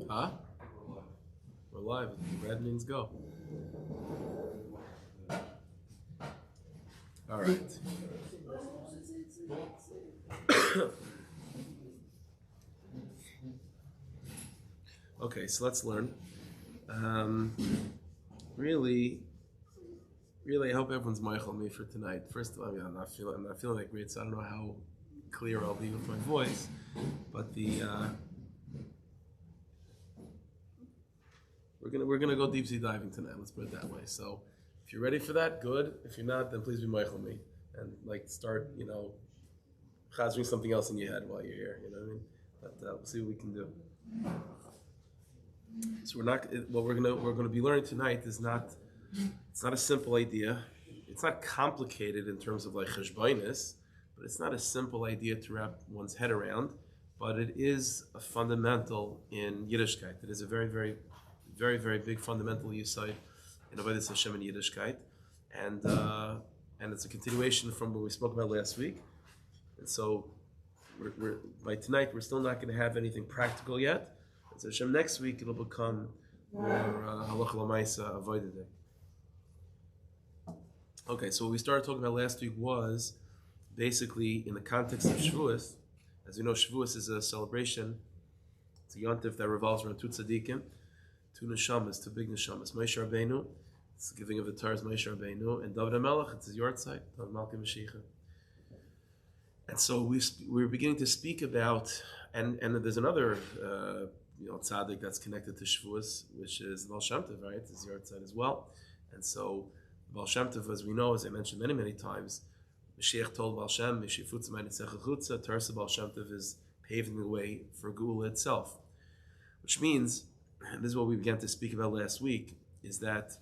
Huh? We're live. Red means go. All right. Okay, so let's learn. Really, I hope everyone's Michael me for tonight. First of all, I'm not feeling like great, so I don't know how clear I'll be with my voice. But we're gonna go deep sea diving tonight. Let's put it that way. So if you're ready for that, good. If you're not, then please be Michael me and start chazering something else in your head while you're here. You know what I mean? But we'll see what we can do. So what we're gonna be learning tonight is it's not a simple idea. It's not complicated in terms of like cheshbainis, but it's not a simple idea to wrap one's head around. But it is a fundamental in Yiddishkeit. It is a very, very, very, very big fundamental yesod in Avodas Hashem in Yiddishkeit, and it's a continuation from what we spoke about last week. And so, by tonight we're still not going to have anything practical yet. So Hashem, next week it'll become more halacha l'maisa avodah day. Okay, so what we started talking about last week was basically in the context of Shavuos. As you know, Shavuos is a celebration. It's a yontif that revolves around two tzaddikim, two neshamas, two big neshamas. Moshe Rabbeinu, it's the giving of the Torah, Moshe Rabbeinu, and David HaMelech, it's his yortzeit, David Malki Mashiach. And so we were beginning to speak about, and there's another tzaddik that's connected to Shavuos, which is Baal Shem Tov, right? It's your side as well. And so Baal Shem Tov, as we know, as I mentioned many, many times, Moshiach told Baal Shem, Mishifutza Ma'nitzecha Chutza, Tarsa Baal Shem Tov is paving the way for Geula itself. Which means, and this is what we began to speak about last week, is that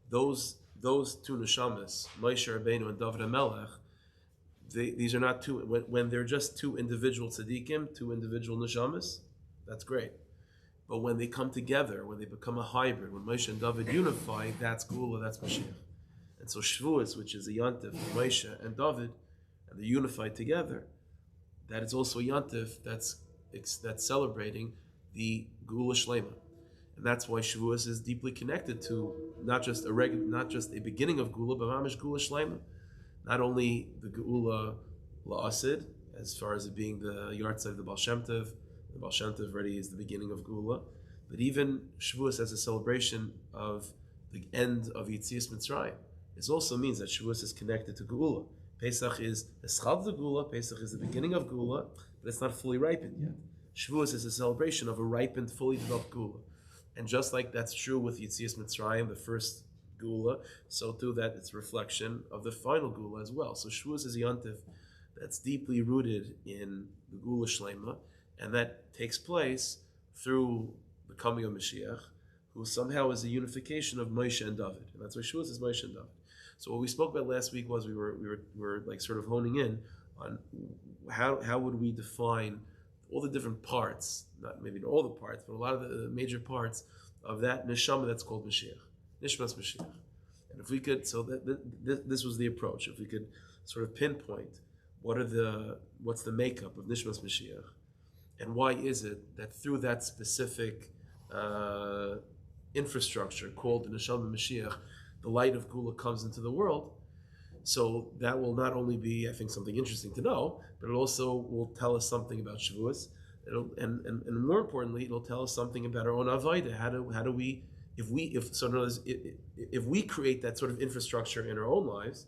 those two neshamas, Moshe Rabbeinu and David HaMelech, these are not two, when they're just two individual tzaddikim, two individual neshamas, that's great. But when they come together, when they become a hybrid, when Moshe and David unify, that's Geula, that's Moshiach. And so Shavuos, which is a yontif, Moshe and David, and they're unified together, that is also a yontif that's celebrating the Geula Shlema. And that's why Shavuos is deeply connected to not just a beginning of Geula, but mamish Geula Shlema. Not only the Geula La'asid, as far as it being the yahrzeit of the Baal Shem Tov, the Baal Shem Tov already is the beginning of Geula, but even Shavuos as a celebration of the end of Yetzias Mitzrayim. It also means that Shavuos is connected to Geula. Pesach is Eschad the Geula, Pesach is the beginning of Geula, but it's not fully ripened yet. Shavuos is a celebration of a ripened, fully developed Geula. And just like that's true with Yetzias Mitzrayim, the first Geula, so too that it's a reflection of the final Geula as well. So Shavuos is a yontif that's deeply rooted in the Geula Shlema, and that takes place through the coming of Moshiach, who somehow is a unification of Moshe and David. And that's why Shavuos is Moshe and David. So what we spoke about last week was we were like sort of honing in on how would we define all the different parts, not maybe all the parts, but a lot of the major parts of that neshama that's called Mashiach, Nishmas Mashiach. And if we could, so this was the approach. If we could sort of pinpoint what's the makeup of Nishmas Mashiach, and why is it that through that specific infrastructure called the Neshama Mashiach, the light of Geula comes into the world. So that will not only be, I think, something interesting to know, but it also will tell us something about Shavuos. And more importantly, it'll tell us something about our own Avodah. How do we, if we create that sort of infrastructure in our own lives,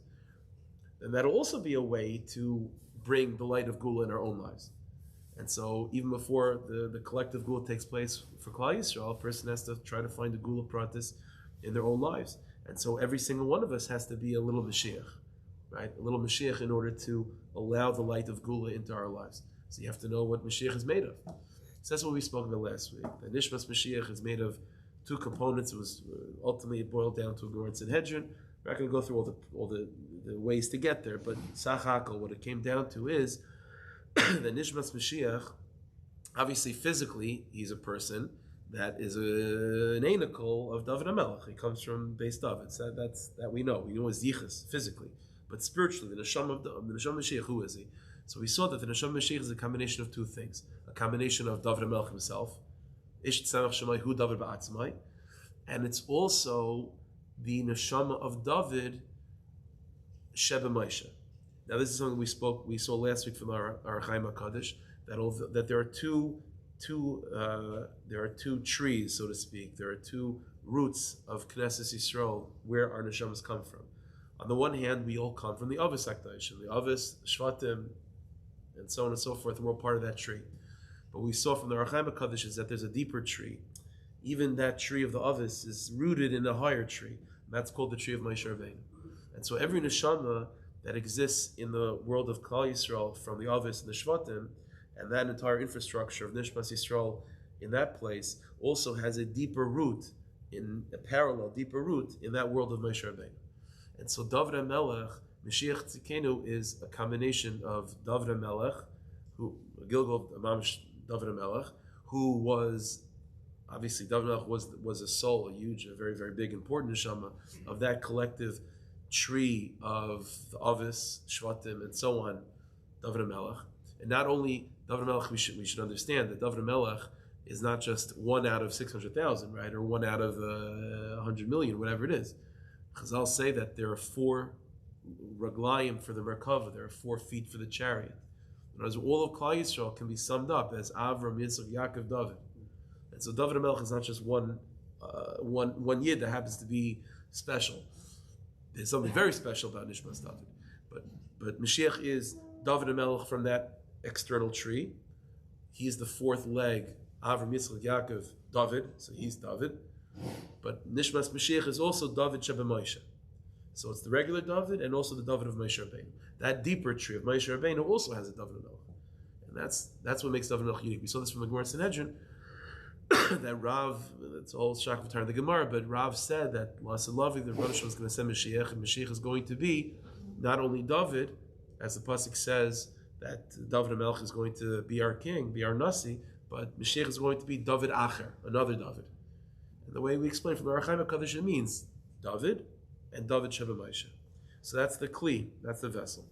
then that'll also be a way to bring the light of Geula in our own lives. And so even before the collective Geula takes place for Klal Yisrael, a person has to try to find the Geula pratis in their own lives. And so every single one of us has to be a little Mashiach, right? A little Mashiach in order to allow the light of Geula into our lives. So you have to know what Mashiach is made of. So that's what we spoke about last week. The Nishmas Mashiach is made of two components. It was ultimately it boiled down to a Gemara Sanhedrin. We're not going to go through all the ways to get there, but Sachakal, what it came down to is the Nishmas Mashiach, obviously physically, he's a person that is an anacle of David HaMelech. He comes from Beis David. So that we know. We know his yichus physically. But spiritually, the Neshama Mashiach, who is he? So we saw that the Neshama Mashiach is a combination of two things. A combination of David HaMelech himself, Ish tzemach shemai hu David ba'atzmai, and it's also the neshama of David Sheba Moshe. Now this is something we saw last week from our Chaim HaKadosh, that there are two trees, so to speak. There are two roots of Knesset Yisrael where our neshamas come from. On the one hand, we all come from the Avos Hakdashim, the Avos, Shvatim, and so on and so forth, and we're part of that tree. But we saw from the Chaim HaKadosh is that there's a deeper tree. Even that tree of the Avos is rooted in a higher tree. And that's called the tree of Moshe Rabbeinu. And so every neshama that exists in the world of Klal Yisrael, from the Avos and the Shvatim, and that entire infrastructure of Nishmas Yisrael in that place, also has a deeper root, in a parallel, deeper root in that world of Moshe Rabbeinu. And so David HaMelech, Mashiach Tzidkenu, is a combination of David HaMelech, Gilgal Mamish David HaMelech, who was, obviously David HaMelech was a soul, a very, very big, important neshama of that collective tree of the Avos, Shvatim, and so on, David HaMelech. And not only David HaMelech, we should understand that David HaMelech is not just 1 out of 600,000, right, or 1 out of 100 million, whatever it is. Chazal say that there are 4 raglayim for the Merkava, there are 4 feet for the chariot. Whereas all of Klal Yisrael can be summed up as Avram, Yitzchak, Yaakov, David. And so David HaMelech is not just one yid that happens to be special. There's something very special about Nishmas David. But Mashiach is David HaMelech from that external tree. He's the 4th leg, Avram, Yitzchak, Yaakov, David, so he's David. But Nishmas Mashiach is also David Sheba Moshe. So it's the regular David and also the David of Moshe Rabbeinu. That deeper tree of Moshe Rabbeinu also has a David HaMelech. And that's what makes David HaMelech unique. We saw this from the Gemara Sanhedrin, that Rav, it's all Shach in the Gemara, but Rav said that Lasalavi, the Rosh was going to send Mashiach, and Mashiach is going to be not only David, as the pasuk says that David HaMelech is going to be our king, be our Nasi, but Mashiach is going to be David Acher, another David. And the way we explain from the Chaim HaKadosh, it means David and David Sheba Moshe. So that's the Kli, that's the vessel.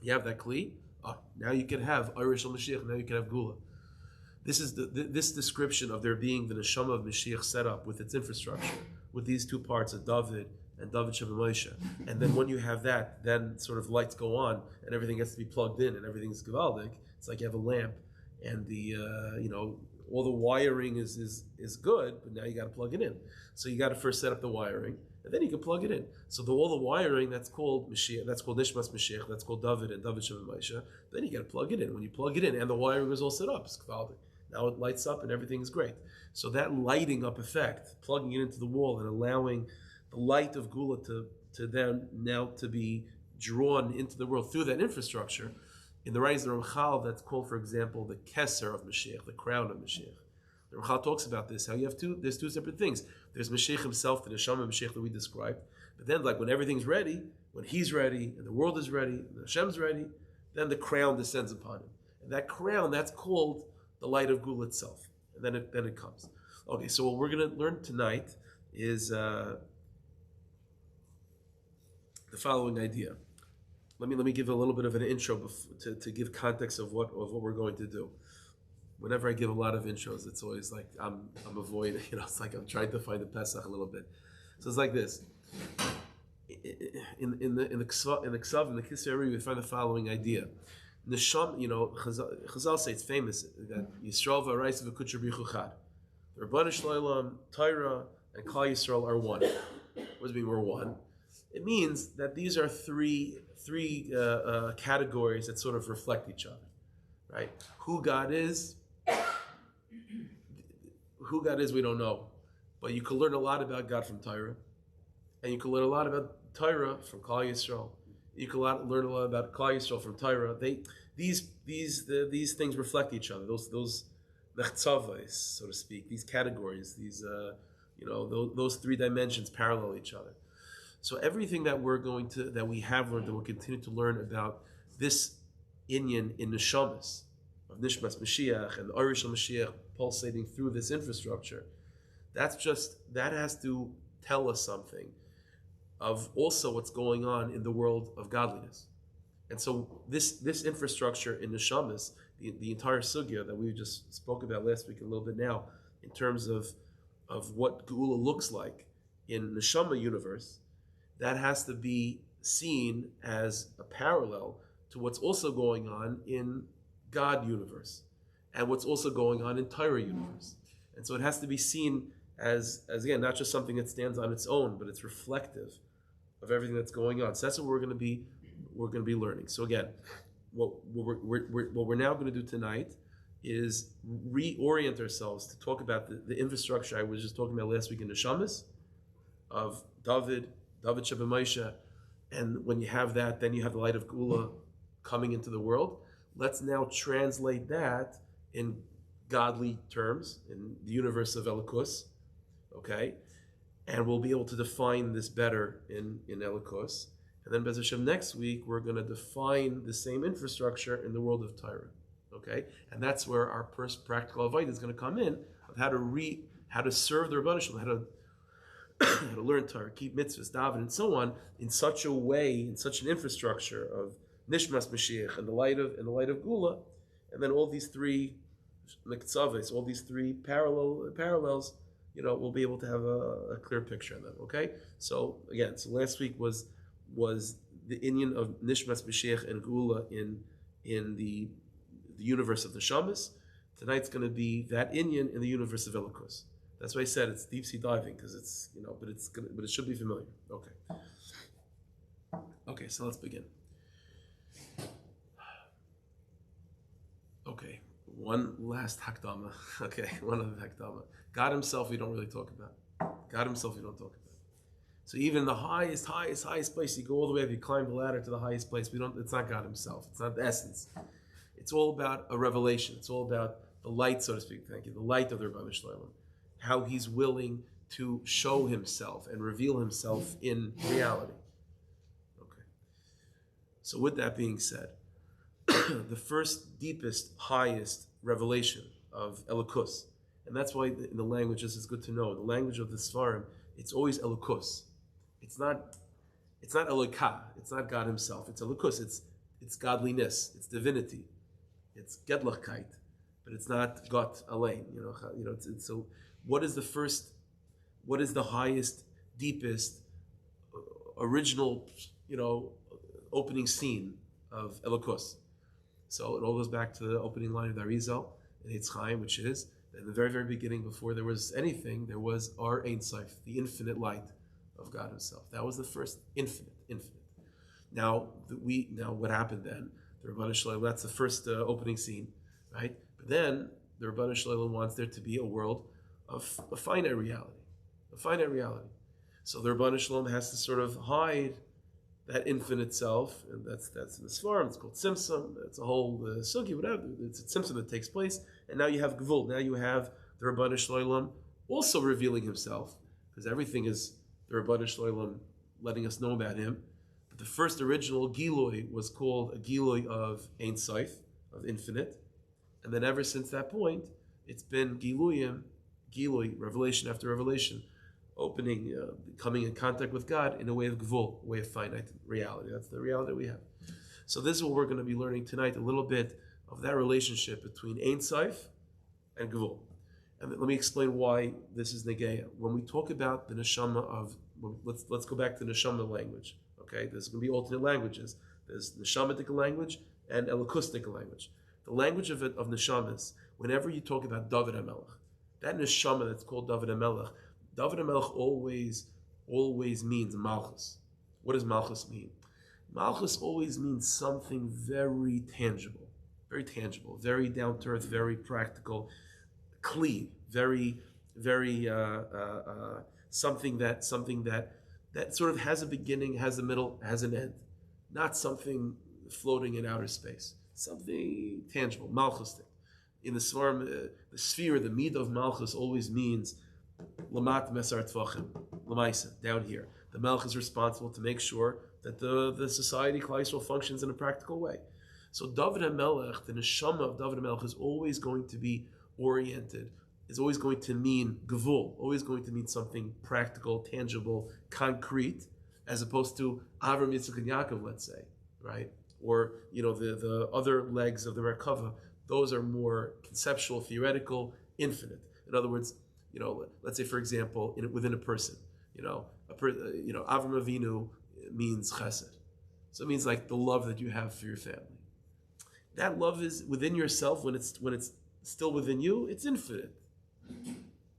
You have that Kli, now you can have Irish Mashiach, now you can have Gula. This is this description of there being the neshama of Mashiach set up with its infrastructure, with these 2 parts of David and David Sheba Moshe. And then when you have that, then sort of lights go on and everything gets to be plugged in and everything's gewaldic. It's like you have a lamp and the all the wiring is good, but now you got to plug it in. So you got to first set up the wiring and then you can plug it in. So all the wiring, that's called Mashiach, that's called Nishmas Mashiach, that's called David and David Sheba Moshe. Then you got to plug it in. When you plug it in and the wiring is all set up, it's gewaldic. Now it lights up and everything's great. So that lighting up effect, plugging it into the wall and allowing the light of Gula to then now to be drawn into the world through that infrastructure. In the writings of the Ramchal, that's called, for example, the Keser of Mashiach, the crown of Mashiach. The Ramchal talks about this, how you have there's 2 separate things. There's Mashiach himself, the Neshama Mashiach that we described. But then, like when everything's ready, when he's ready, and the world is ready, and Hashem's ready, then the crown descends upon him. And that crown, that's called the light of Gula itself. And then it comes. Okay, so what we're going to learn tonight is the following idea. Let me give a little bit of an intro to give context of what we're going to do. Whenever I give a lot of intros, it's always like I'm avoiding. It's like I'm trying to find the Pesach a little bit. So it's like this. In the Ksav, in the Kisei Ari, we find the following idea. Nesham, Chazal say it's famous that Yisrael v'Arais v'Kutcher B'Chuchad. The Rabbanu Shloim, Torah, and Klal Yisrael are one. What does it mean we're one? It means that these are three categories that sort of reflect each other, right? Who God is, we don't know, but you can learn a lot about God from Torah, and you can learn a lot about Torah from Klal Yisrael. You can learn a lot about Klal Yisrael from Torah. These things reflect each other. Those nechtzavos, so to speak. These categories. Those 3 dimensions parallel each other. So everything that we have learned, that we'll continue to learn about this inyan in neshamas of Nishmas Mashiach and the Irish Mashiach pulsating through this infrastructure, that has to tell us something of also what's going on in the world of godliness. And so this infrastructure in neshamas, the entire sugya that we just spoke about last week a little bit now, in terms of what Geula looks like in Neshama universe, that has to be seen as a parallel to what's also going on in God universe and what's also going on in Torah universe. And so it has to be seen as again, not just something that stands on its own, but it's reflective of everything that's going on. So that's what we're going to be learning. So again, what we're now going to do tonight is reorient ourselves to talk about the infrastructure I was just talking about last week in the Neshamas of David Sheba Moshe, and when you have that, then you have the light of Geula coming into the world. Let's now translate that in godly terms in the universe of Elikus, okay? And we'll be able to define this better in Elikus. And then Bez Hashem next week, we're going to define the same infrastructure in the world of Torah, okay? And that's where our first practical advice is going to come in of how to serve the Rebbeinu Shalom, how to learn Torah, keep mitzvahs, daven, and so on, in such a way, in such an infrastructure of Nishmas Mashiach and the light of Geula, and then all these three Nekzaves, all these three parallels, we'll be able to have a clear picture of them. Okay, so again, last week was the inyan of Nishmas Mashiach and Geula in the universe of the Shamas. Tonight's going to be that inyan in the universe of Elikus. That's why I said it's deep sea diving, because it's but it should be familiar. Okay, so let's begin. Okay, one last hakdama. Okay, one other hakdama. God Himself, we don't really talk about. God Himself, we don't talk about. So even the highest place, you go all the way up, you climb the ladder to the highest place. It's not God Himself. It's not the essence. It's all about a revelation. It's all about the light, so to speak. Thank you. The light of the Rebbeinu Shalom. How He's willing to show Himself and reveal Himself in reality. Okay. So with that being said, the first, deepest, highest revelation of Elikus, and that's why in the languages it's good to know. The language of the Sfarim, it's always Elikus. It's not Eloka. It's not God Himself. It's Elikus. It's godliness. It's divinity. It's Gedlichkeit, but it's not Gott Allein. So what is the first? What is the highest, deepest, original, opening scene of Elikus? So it all goes back to the opening line of the Arizal in Eitz Chaim, which is in the very, very beginning, before there was anything, there was Ar Ein Sof, the infinite light of God Himself. That was the first infinite. Now what happened then? The Rebbeinu Shalom, that's the first opening scene, right? But then the Rebbeinu Shalom wants there to be a world of a finite reality. So the Rebbeinu Shalom has to sort of hide that infinite self, and that's in the Svarim. It's called Tzimtzum. It's a whole sugi, whatever. It's a Tzimtzum that takes place, and now you have Gevul. Now you have the Rebbeinu Shalom also revealing Himself, because everything is the Rebbeinu Shalom letting us know about Him. But the first original Giloi was called a Giloi of Ein Sof, of infinite, and then ever since that point, it's been Giloi, revelation after revelation, opening, coming in contact with God in a way of Gvul, a way of finite reality. That's the reality that we have. So this is what we're going to be learning tonight, a little bit of that relationship between Ein Sof and Gvul. And let me explain why this is Negeya. When we talk about the Neshama of, let's go back to the Neshama language. Okay, there's going to be alternate languages. There's Neshamatic language and Elikustic language. The language of Neshamas, whenever you talk about David HaMelech, that Neshama that's called David HaMelech always means Malchus. What does Malchus mean? Malchus always means something very tangible, very down to earth, very practical, clean, very something that sort of has a beginning, has a middle, has an end, not something floating in outer space. Something tangible, Malchustic. In the Svarim, the sphere, the Midah of Malchus always means Lamat Mesar Tvachim, Lamaisa, down here. The Melech is responsible to make sure that the society, Klal Yisrael, functions in a practical way. So David HaMelech, the Neshama of David HaMelech, is always going to be oriented, is always going to mean Gevul, always going to mean something practical, tangible, concrete, as opposed to Avram, Yitzchak, and Yaakov, let's say, right? Or, the other legs of the Merkava, those are more conceptual, theoretical, infinite. In other words, let's say for example, within a person, Avram Avinu means chesed, so it means like the love that you have for your family. That love is within yourself when it's still within you. It's infinite.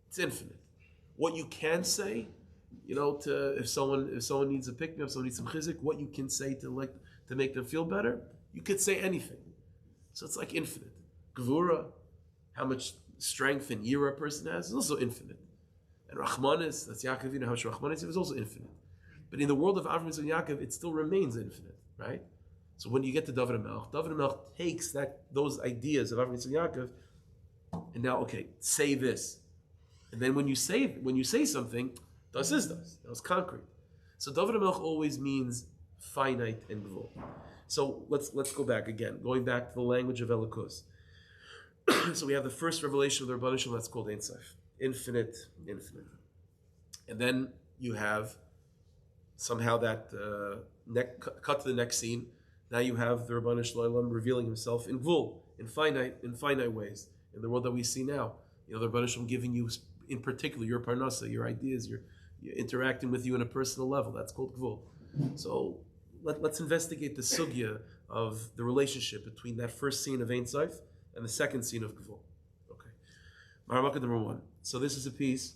It's infinite. What you can say, if someone needs a pick me up, someone needs some chizik, what you can say to make them feel better, you could say anything. So it's like infinite. Gevura, how much strength and yira a person has, is also infinite. And Rachmanis, that's Yaakov, how much Rachmanis is also infinite. But in the world of Avram and Yaakov, it still remains infinite, right? So when you get to David HaMelech takes those ideas of Avram and Yaakov, and now, okay, say this. And then when you say something, das ist das. That was concrete. So David HaMelech always means finite and gvul. So let's go back again, going back to the language of Elokus. So we have the first revelation of the Rebbeinu Shalom, that's called Ein Sof, infinite. And then you have somehow that cut to the next scene. Now you have the Rebbeinu Shalom revealing himself in gvul, in finite ways, in the world that we see now. The Rebbeinu Shalom giving you, in particular, your parnasa, your ideas, you're interacting with you on a personal level. That's called gvul. So let's investigate the sugya of the relationship between that first scene of Ein Sof and the second scene of gvul. Okay. Maramaka number 1. So this is a piece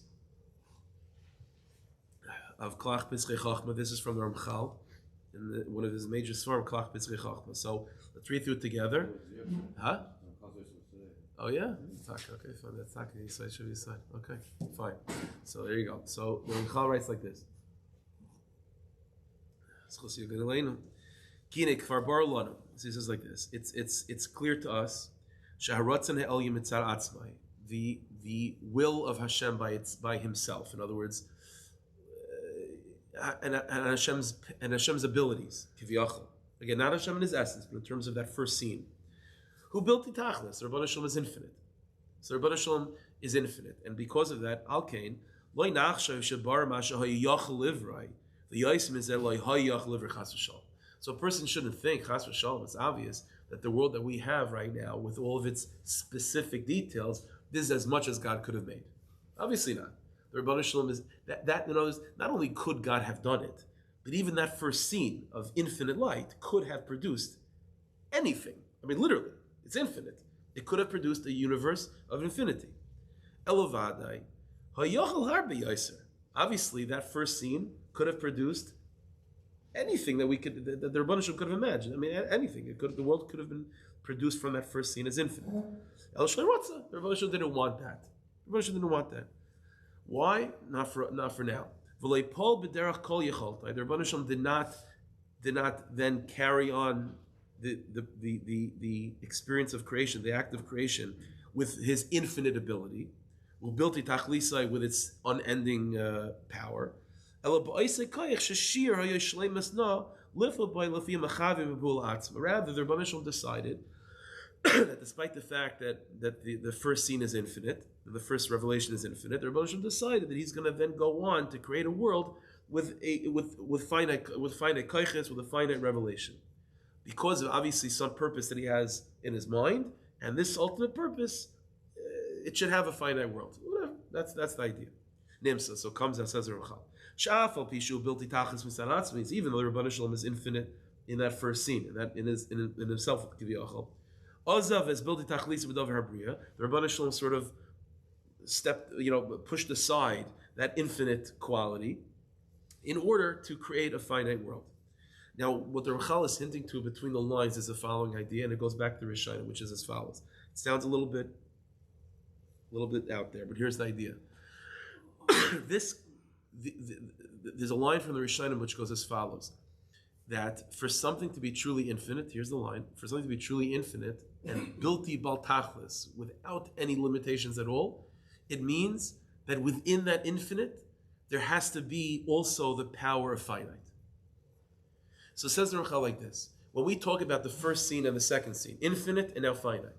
of Klach Pitzchei Chachma. This is from the Ramchal, in one of his major svarim, Klach Pitzchei Chachma. So let's read through it together. Huh? Oh yeah? Okay, fine. That's not going to should be side. Okay, fine. So there you go. So the Ramchal writes like this. So he says like this. It's clear to us the will of Hashem by himself. In other words, and Hashem's abilities. Again, not Hashem in his essence, but in terms of that first scene. Who built the Tachlis? The Rebbeinu Shalom is infinite. So the Rebbeinu Shalom is infinite, and because of that, Al Kain loy nachshav shabar masha hayachal livrei. The Yaisim is that loy hayachal livrei chas v'shalom. So a person shouldn't think chas v'shalom. It's obvious that the world that we have right now, with all of its specific details, this is as much as God could have made. Obviously not. The Rebbeinu Shalom is that not only could God have done it, but even that first scene of infinite light could have produced anything. I mean, literally, it's infinite. It could have produced a universe of infinity. Elovadai, hayachal harbe yaiser. Obviously, that first scene could have produced anything that the Rebbeinu Shalom could have imagined. I mean, anything. The world could have been produced from that first scene as infinite. El Shleirotza, the Rebbeinu Shalom didn't want that. The Rebbeinu Shalom didn't want that. Why? Not for now. V'lei pol b'derach kol yecholtai. The Rebbeinu Shalom did not then carry on the experience of creation, the act of creation, with his infinite ability, ubilti tachlisai, with its unending power. Rather, the Rebbeinu Shalom decided that despite the fact that the first scene is infinite, the first revelation is infinite, the Rebbeinu Shalom decided that he's going to then go on to create a world with finite koiches, with a finite revelation, because of obviously some purpose that he has in his mind, and this ultimate purpose, it should have a finite world. Whatever. That's the idea. Nimsa. So comes and says Ramchal. Sha'afal pishu bilti tachlis mitzad means even though the Rebbeinu Shalom is infinite in that first scene, in himself, kiviyachol. Ozav as bilti tachlis b'davar habriya. The Rebbeinu Shalom sort of pushed aside that infinite quality in order to create a finite world. Now, what the Ramchal is hinting to between the lines is the following idea, and it goes back to Rishonim, which is as follows. It sounds a little bit out there, but here's the idea. There's a line from the Rishonim which goes as follows: that for something to be truly infinite, here's the line: for something to be truly infinite and bilti bal tachlis, without any limitations at all, it means that within that infinite there has to be also the power of finite. So it says the Ramchal like this: when we talk about the first scene and the second scene, infinite and now finite,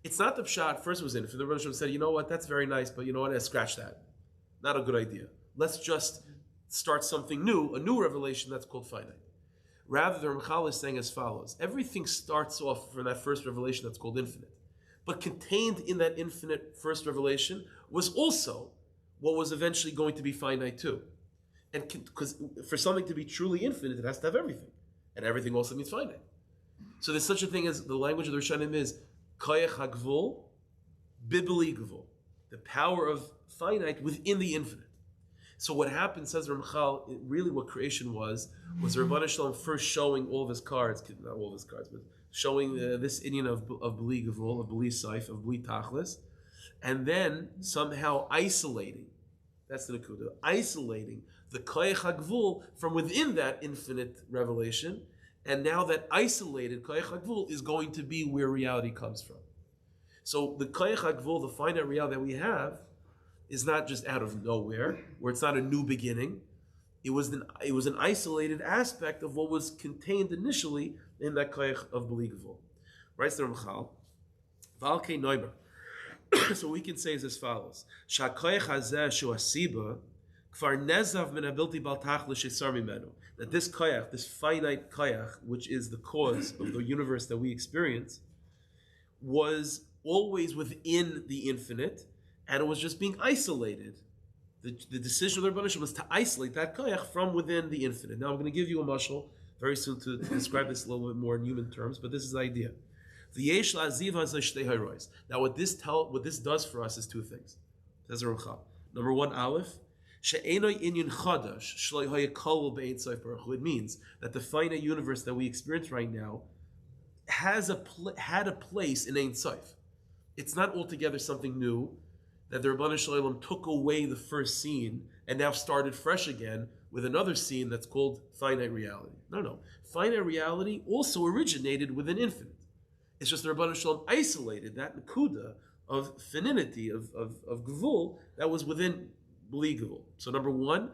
it's not the pshat. First was infinite. The Rebbeinu said, you know what, that's very nice, but you know what, scratch that. Not a good idea. Let's just start something new, a new revelation that's called finite. Rather, the Ramchal is saying as follows: everything starts off from that first revelation that's called infinite. But contained in that infinite first revelation was also what was eventually going to be finite too. And because for something to be truly infinite, it has to have everything. And everything also means finite. So there's such a thing as the language of the Rishonim is koyach hagvul, bibli gvul, the power of finite within the infinite. So what happened, says Ramchal, really what creation was Rabbanah Shalom first showing all of his cards, not all of his cards, but showing this Indian of bili gvul, of bili saif, of bili tachlis, and then somehow isolating, that's the Nakuda, isolating the koyach hagvul from within that infinite revelation. And now that isolated koyach hagvul is going to be where reality comes from. So the koyach hagvul, the finite reality that we have, is not just out of nowhere, where it's not a new beginning. It was an isolated aspect of what was contained initially in that koyach of bili gvul. Right, so Ramchal, Valkei Noimer. So we can say is as follows: Sha koyach hazeh shu asiba kfar nezav min habilti bal tachlis shesar mimenu. That this koyach, this finite koyach, which is the cause of the universe that we experience, was always within the infinite, and it was just being isolated. The decision of the Rebbeinu was to isolate that koyach from within the infinite. Now I'm going to give you a mashal very soon to describe this a little bit more in human terms, but this is the idea. Now what this does for us is two things. Says Ramchal. Number one, Aleph. It means that the finite universe that we experience right now had a place in Ein Sof. It's not altogether something new, that the Rabbanah Shalom took away the first scene and now started fresh again with another scene that's called finite reality. No. Finite reality also originated with an infinite. It's just the Rabbanah Shalom isolated that nakuda of finity, of gvul, that was within bili gvul. So number one,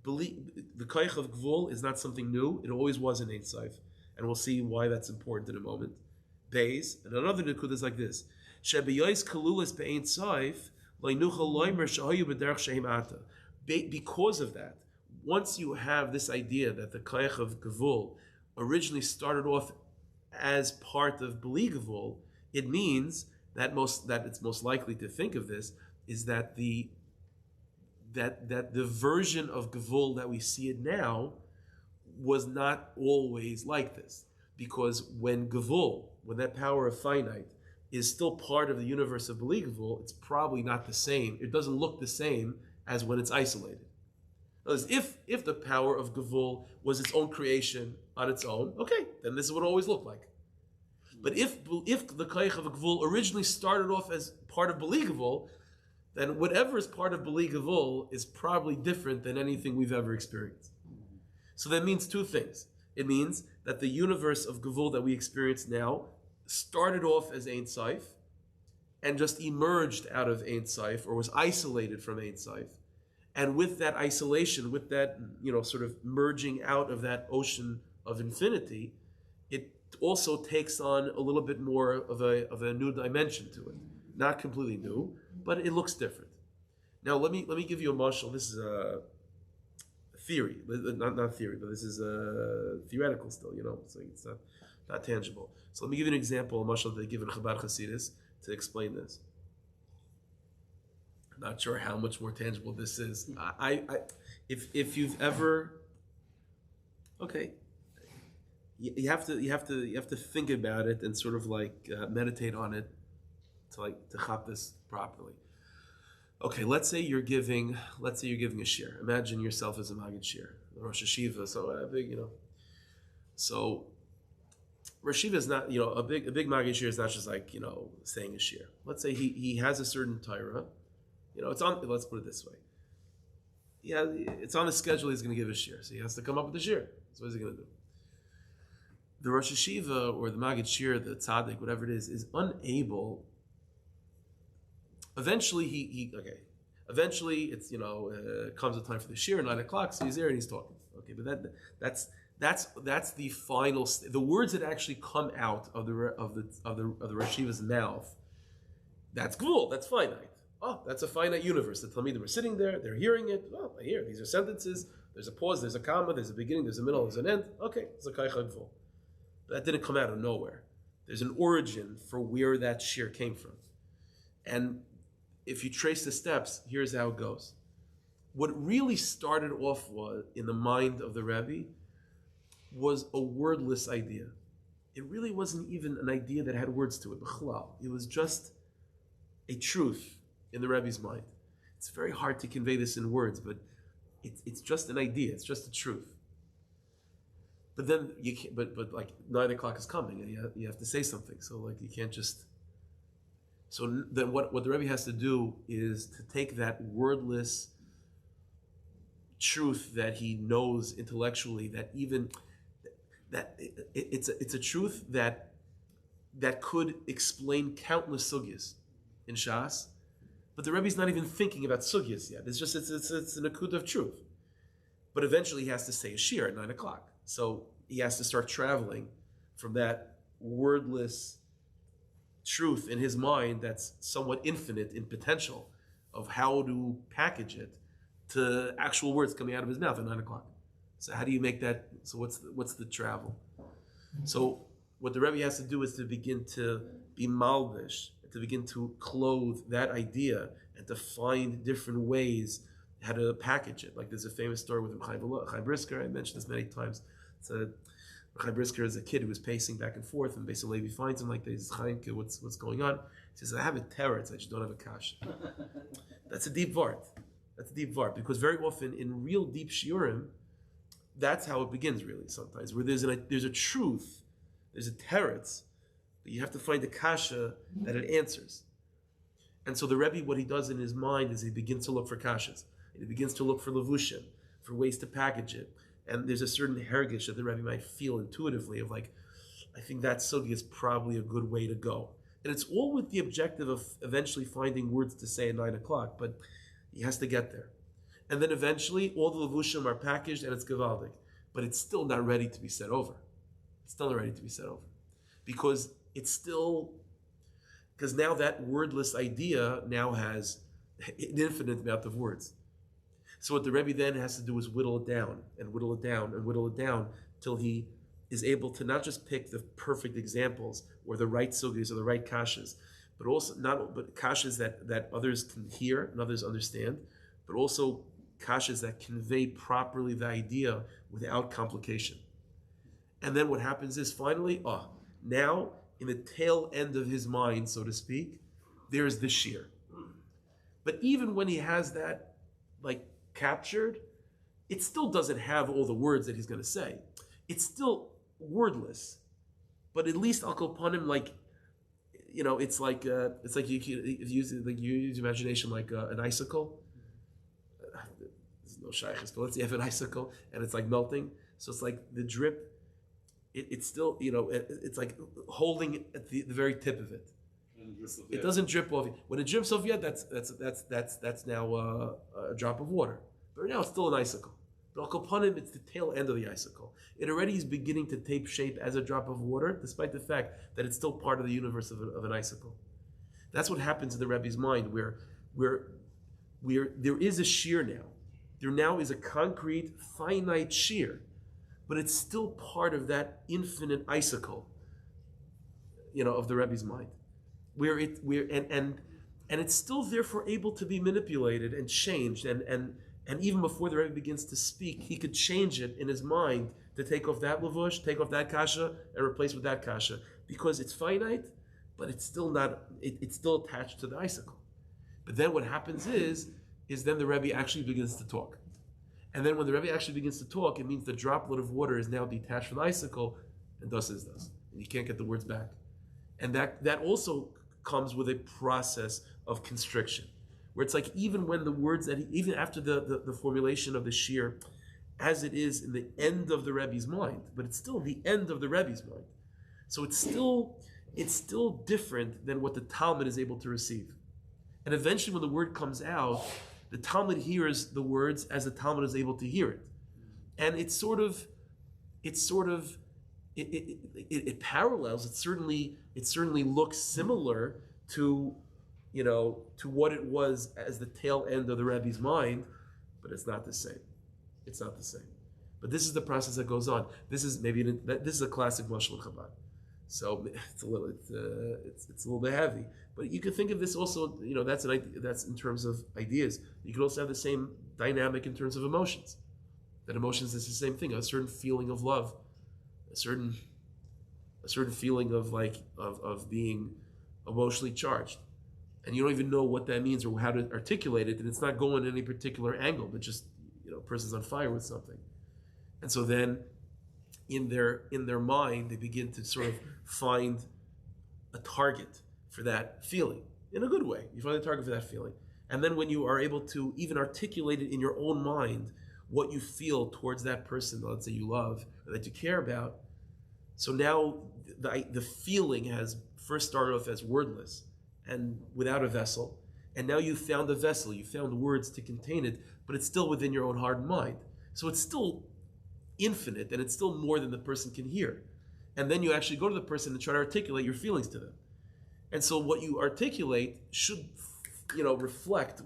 the koyach of gvul is not something new. It always was in Ein Sof. And we'll see why that's important in a moment. Beis, and another nakuda is like this. Shebeyois kalulas be'Ein Sof, because of that, once you have this idea that the koyach of gvul originally started off as part of bili gvul, it means that it's most likely to think of this is that the version of gvul that we see it now was not always like this, because when that power of finite is still part of the universe of bili gvul, it's probably not the same. It doesn't look the same as when it's isolated. Because if the power of gvul was its own creation on its own, okay, then this is what it always looked like. But if the koyach of gvul originally started off as part of bili gvul, then whatever is part of bili gvul is probably different than anything we've ever experienced. So that means two things. It means that the universe of gvul that we experience now started off as Ein Sof and just emerged out of Ein Sof, or was isolated from Ein Sof. And with that isolation, with that sort of merging out of that ocean of infinity, it also takes on a little bit more of a new dimension to it. Not completely new, but it looks different. Now let me give you a mashal. This is a theory, not theory, but this is theoretical still. So it's not tangible. So let me give you an example, a mashal that they give in Chabad Hasidus to explain this. I'm not sure how much more tangible this is. If you've ever, okay, you have to think about it and sort of like meditate on it to chop this properly. Okay, let's say you're giving a shir. Imagine yourself as a Maggid shir, a Rosh Hashiva, so big, So Rosh Hashiva is not, a big Maggid shir is not just like, saying a shir. Let's say he has a certain Torah, it's on, let's put it this way. Yeah, it's on the schedule, he's going to give a shir, so he has to come up with a shir. So what is he going to do? The Rosh Hashiva or the Maggid shir, the tzaddik, whatever it is unable. Eventually Eventually it's comes the time for the shir at 9:00, so he's there and he's talking. Okay, but that's the final. The words that actually come out of the Rosh Hashiva's mouth, that's gvul. That's finite. Oh, that's a finite universe. The Talmidim are sitting there, they're hearing it. Oh, I hear. These are sentences. There's a pause. There's a comma. There's a beginning. There's a middle. There's an end. Okay, it's a koyach gvul. But that didn't come out of nowhere. There's an origin for where that shear came from. And if you trace the steps, here's how it goes. What really started off was in the mind of the Rebbe was a wordless idea. It really wasn't even an idea that had words to it. It was just a truth in the Rebbe's mind. It's very hard to convey this in words, but it's just an idea. It's just a truth. But then you can't. But like 9 o'clock is coming, and you have to say something. So like you can't just. So then what the Rebbe has to do is to take that wordless truth that he knows intellectually, that even that it's a truth that could explain countless sugyas in Shas, but the Rebbe's not even thinking about sugyas yet. It's just it's an akud of truth. But eventually he has to say a shir at 9 o'clock. So he has to start traveling from that wordless truth in his mind that's somewhat infinite in potential of how to package it to actual words coming out of his mouth at 9 o'clock. So how do you make that? So what's the travel? So what the Rebbe has to do is to begin to be malvish, to begin to clothe that idea and to find different ways how to package it. Like there's a famous story with Chaim Brisker. I mentioned this many times. Chaim Brisker is a kid who was pacing back and forth, and basically Levi finds him like this. Chaim, what's going on? He says, I have a teretz, I just don't have a kash. That's a deep vart. That's a deep vart, because very often in real deep shiurim, that's how it begins really sometimes, where there's a truth, there's a teretz, but you have to find a kasha that it answers. And so the Rebbe, what he does in his mind is he begins to look for kashas. And he begins to look for levushim, for ways to package it. And there's a certain hergish that the Rebbe might feel intuitively of like, I think that sugi is probably a good way to go. And it's all with the objective of eventually finding words to say at 9 o'clock, but he has to get there. And then eventually all the levushim are packaged and it's gevaldik, but it's still not ready to be said over. It's still not ready to be said over. Because now that wordless idea now has an infinite amount of words. So what the Rebbe then has to do is whittle it down and whittle it down and whittle it down till he is able to not just pick the perfect examples or the right sugis or the right kashas, but also but kashas that others can hear and others understand, but also kashas that convey properly the idea without complication. And then what happens is finally, now in the tail end of his mind, so to speak, there's the shir. But even when he has that captured, it still doesn't have all the words that he's going to say. It's still wordless, but at least I'll go upon him it's like you use imagination like an icicle. There's no shaykhs, but let's say you have an icicle and it's like melting, so it's like the drip. It's still it's like holding at the very tip of it. It doesn't drip off. When it drips off yet, that's now a drop of water. But right now it's still an icicle. But Al Kapanim, it's the tail end of the icicle. It already is beginning to take shape as a drop of water, despite the fact that it's still part of the universe of an icicle. That's what happens in the Rebbe's mind, where there is a shear now. There now is a concrete, finite shear, but it's still part of that infinite icicle, of the Rebbe's mind. And it's still therefore able to be manipulated and changed, and even before the Rebbe begins to speak, he could change it in his mind to take off that lavush, take off that kasha, and replace with that kasha, because it's finite, but it's still not. It's still attached to the icicle. But then what happens is then the Rebbe actually begins to talk, and then when the Rebbe actually begins to talk, it means the droplet of water is now detached from the icicle, and thus is thus, and you can't get the words back, and that also comes with a process of constriction, where it's like even when the words even after the formulation of the shir, as it is in the end of the Rebbe's mind, but it's still the end of the Rebbe's mind. So it's still different than what the Talmud is able to receive. And eventually when the word comes out, the Talmud hears the words as the Talmud is able to hear it. And it parallels, it certainly looks similar to what it was as the tail end of the Rebbe's mind, but it's not the same. It's not the same. But this is the process that goes on. This is a classic Moshe Chabad. So it's a little it's a little bit heavy. But you can think of this also. That's in terms of ideas. You can also have the same dynamic in terms of emotions. That emotions is the same thing. A certain feeling of love, a certain feeling of being emotionally charged, and you don't even know what that means or how to articulate it, and it's not going in any particular angle, but just a person's on fire with something, and so then in their mind they begin to sort of find a target for that feeling in a good way. You find a target for that feeling, and then when you are able to even articulate it in your own mind, what you feel towards that person, let's say you love or that you care about. So now the feeling has first started off as wordless and without a vessel, and now you found a vessel, you found words to contain it, but it's still within your own heart and mind. So it's still infinite, and it's still more than the person can hear. And then you actually go to the person and try to articulate your feelings to them. And so what you articulate should, reflect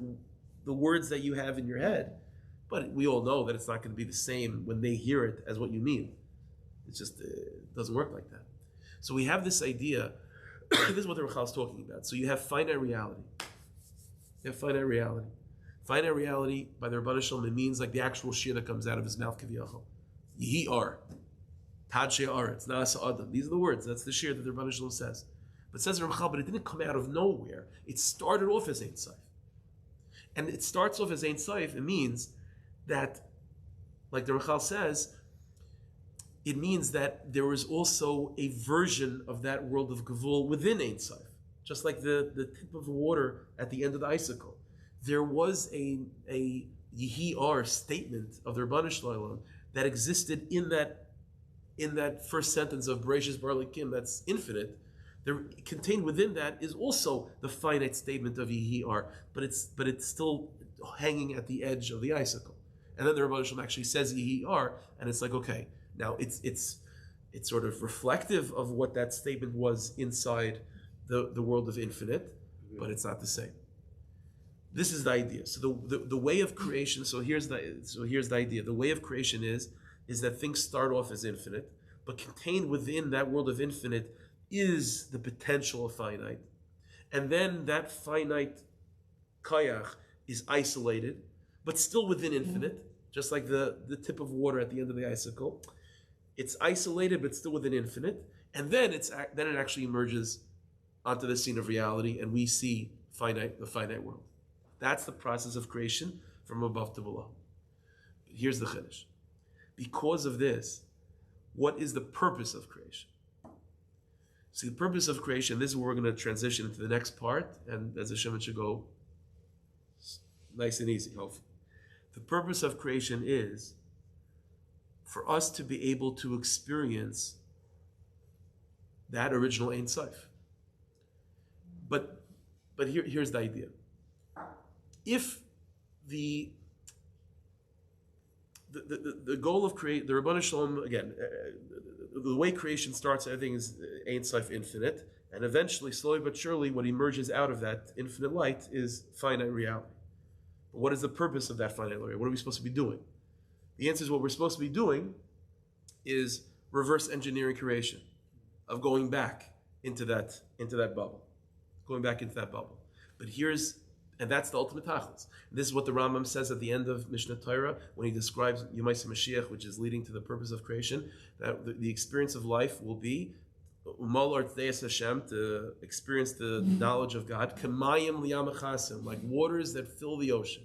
the words that you have in your head. But we all know that it's not going to be the same when they hear it as what you mean. It's just, it doesn't work like that. So we have this idea, this is what the Rachel is talking about. So you have finite reality. You have finite reality. Finite reality, by the Rebbeinu Shalom, it means like the actual shir that comes out of his mouth, kaviyachol. Yehi ar. Tad she'aretz, na'asa adam. These are the words, that's the shir that the Rebbeinu Shalom says. But it says Rachel, but it didn't come out of nowhere. It started off as Ein Sof. And it starts off as Ein Sof, it means that, like the Rachel says, it means that there was also a version of that world of Gevul within Ein Sof. Just like the tip of the water at the end of the icicle. There was a Yehi Ar statement of the Rebbeinu Shalom that existed in that first sentence of Bereshis Bar Elikim that's infinite. There, contained within that is also the finite statement of Yehi Ar, but it's still hanging at the edge of the icicle. And then the Rebbeinu Shalom actually says Yehi Ar, and it's like, okay, now it's sort of reflective of what that statement was inside the world of infinite, but it's not the same. This is the idea. So the way of creation. So here's the idea. The way of creation is that things start off as infinite, but contained within that world of infinite is the potential of finite, and then that finite kayach is isolated, but still within infinite, just like the tip of water at the end of the icicle. It's isolated, but still within infinite, and then it actually emerges onto the scene of reality, and we see the finite world. That's the process of creation from above to below. Here's the chiddush. Because of this, what is the purpose of creation? See, the purpose of creation, this is where we're going to transition into the next part, and as Hashem, it should go nice and easy, hopefully. The purpose of creation is for us to be able to experience that original Ein Sof. But here's the idea. If the goal of the Rebbeinu Shalom, again, the way creation starts, everything is Ein Sof, infinite, and eventually, slowly but surely, what emerges out of that infinite light is finite reality. But what is the purpose of that finite reality? What are we supposed to be doing? The answer is what we're supposed to be doing is reverse engineering creation, of going back into that bubble, going back into that bubble. But and that's the ultimate tachlis. This is what the Rambam says at the end of Mishnah Torah when he describes Yemaisa Moshiach, which is leading to the purpose of creation. That the experience of life will be Umal Artzeis Hashem, to experience the knowledge of God. Kamayim liyamachasim, like waters that fill the ocean.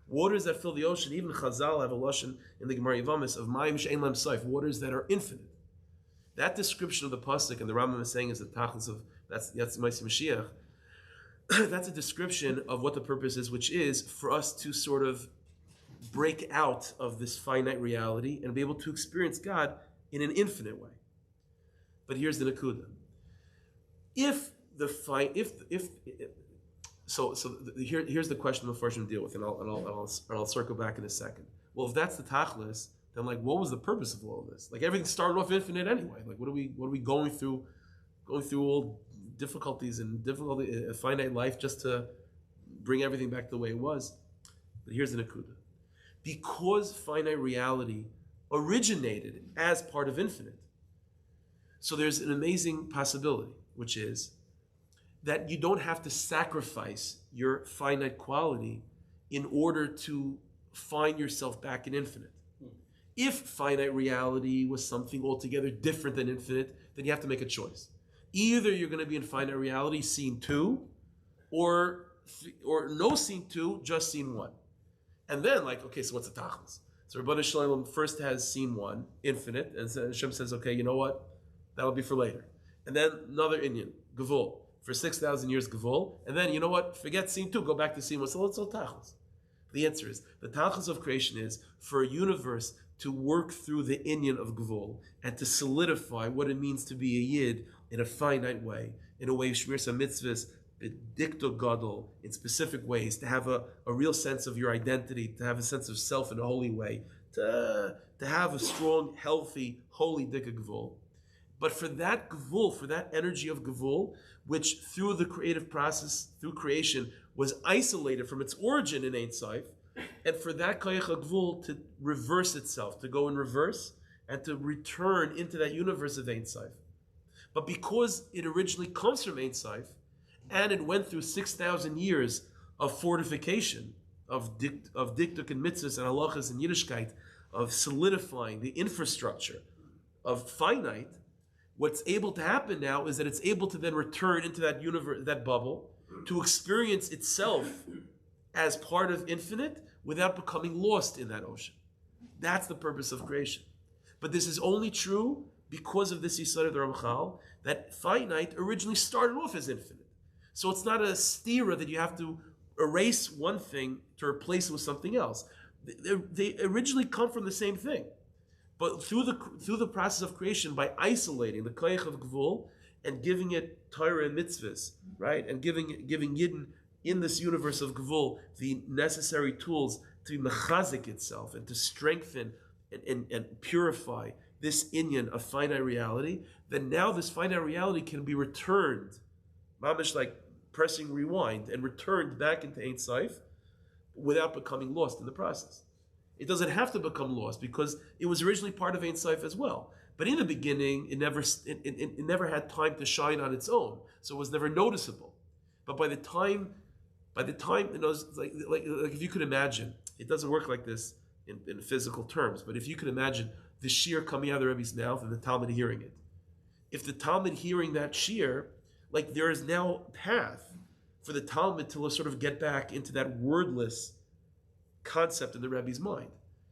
Waters that fill the ocean. Even Chazal have a lashon in the Gemara Yavamis of Mayim she'ein lahem sof, waters that are infinite. That description of the pasuk, and the Rambam is saying is the tachlis of that's Yemaisa Moshiach. That's a description of what the purpose is, which is for us to sort of break out of this finite reality and be able to experience God in an infinite way. But here's the nakuda. Here's the question the first one deal with, and I'll circle back in a second. Well, if that's the tachlis, then like, what was the purpose of all of this? Like, everything started off infinite anyway. Like, what are we going through all difficulties and a finite life just to bring everything back the way it was? But here's the nakuda. Because finite reality originated as part of infinite, So there's an amazing possibility, which is that you don't have to sacrifice your finite quality in order to find yourself back in infinite. If finite reality was something altogether different than infinite, then you have to make a choice. Either you're going to be in finite reality, scene 2, or no scene 2, just scene 1. And then, like, okay, so what's the tachlis? So Rebbeinu Shalom first has scene 1, infinite, and Hashem says, okay, you know what? That'll be for later. And then another Inyan, Gevul, for 6,000 years Gevul, and then, you know what? Forget scene 2, go back to scene 1. So what's all tachlis? The answer is, the tachlis of creation is for a universe to work through the inyan of Gevul and to solidify what it means to be a Yid in a finite way, in a way Shmirsa Mitzvahs, Dikto Gadol, in specific ways, to have a real sense of your identity, to have a sense of self in a holy way, to have a strong, healthy, holy Dikka Gevul. But for that Gevul, for that energy of Gevul, which through the creative process, through creation, was isolated from its origin in Ein Sof, and for that Koyach HaGvul to reverse itself, to go in reverse, and to return into that universe of Ein Sof. But because it originally comes from Ein Sof, and it went through 6,000 years of fortification, of diktuk and mitzvahs and halachas and Yiddishkeit, of solidifying the infrastructure of finite, what's able to happen now is that it's able to then return into that universe, that bubble, to experience itself as part of infinite without becoming lost in that ocean. That's the purpose of creation. But this is only true because of this Yisod of the Ramchal, that finite originally started off as infinite. So it's not a stira that you have to erase one thing to replace it with something else. They originally come from the same thing. But through the process of creation, by isolating the koyach of Gevul and giving it Torah and mitzvahs, right, and giving Yidden in this universe of Gevul the necessary tools to mechazik itself and to strengthen and purify this inyan of finite reality, then now this finite reality can be returned, mamish like pressing rewind, and returned back into Ein Sof without becoming lost in the process. It doesn't have to become lost because it was originally part of Ein Sof as well. But in the beginning, it never had time to shine on its own, so it was never noticeable. But by the time you know, like if you could imagine, it doesn't work like this in physical terms. But if you could imagine the shear coming out of the Rebbe's mouth and the Talmud hearing it, if the Talmud hearing that shear, like there is now a path for the Talmud to sort of get back into that wordless concept in the Rebbe's mind,